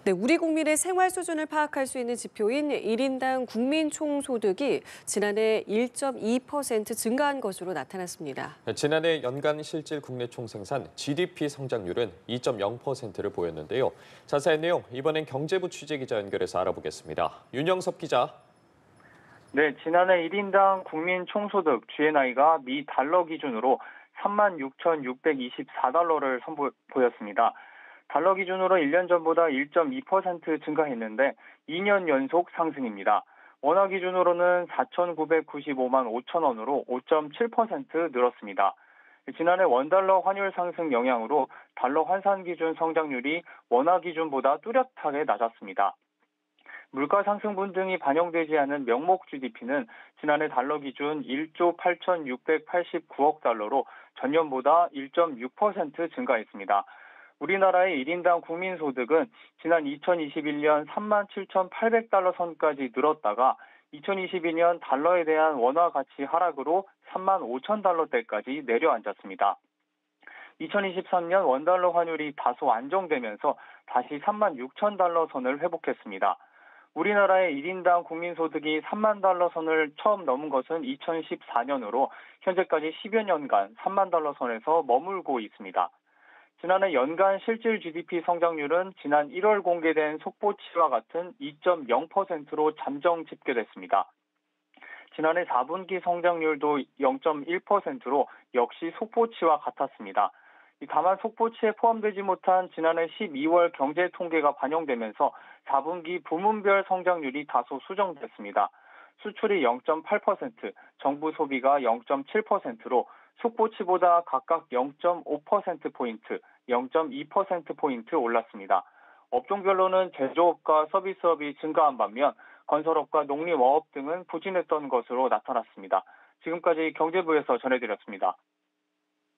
네, 우리 국민의 생활 수준을 파악할 수 있는 지표인 1인당 국민 총소득이 지난해 1.2% 증가한 것으로 나타났습니다. 지난해 연간 실질 국내 총생산 GDP 성장률은 2.0%를 보였는데요. 자세한 내용 이번엔 경제부 취재기자 연결해서 알아보겠습니다. 윤영섭 기자. 네, 지난해 1인당 국민 총소득 GNI가 미 달러 기준으로 36,624달러를 보였습니다. 달러 기준으로 1년 전보다 1.2% 증가했는데 2년 연속 상승입니다. 원화 기준으로는 4,995만 5천 원으로 5.7% 늘었습니다. 지난해 원달러 환율 상승 영향으로 달러 환산 기준 성장률이 원화 기준보다 뚜렷하게 낮았습니다. 물가 상승분 등이 반영되지 않은 명목 GDP는 지난해 달러 기준 1조 8,689억 달러로 전년보다 1.6% 증가했습니다. 우리나라의 1인당 국민소득은 지난 2021년 37,800달러 선까지 늘었다가 2022년 달러에 대한 원화 가치 하락으로 35,000달러대까지 내려앉았습니다. 2023년 원달러 환율이 다소 안정되면서 다시 36,000달러 선을 회복했습니다. 우리나라의 1인당 국민소득이 3만 달러 선을 처음 넘은 것은 2014년으로 현재까지 10여 년간 3만 달러 선에서 머물고 있습니다. 지난해 연간 실질 GDP 성장률은 지난 1월 공개된 속보치와 같은 2.0%로 잠정 집계됐습니다. 지난해 4분기 성장률도 0.1%로 역시 속보치와 같았습니다. 다만 속보치에 포함되지 못한 지난해 12월 경제 통계가 반영되면서 4분기 부문별 성장률이 다소 수정됐습니다. 수출이 0.8%, 정부 소비가 0.7%로 속보치보다 각각 0.5%포인트, 0.2%포인트 올랐습니다. 업종별로는 제조업과 서비스업이 증가한 반면 건설업과 농림어업 등은 부진했던 것으로 나타났습니다. 지금까지 경제부에서 전해드렸습니다.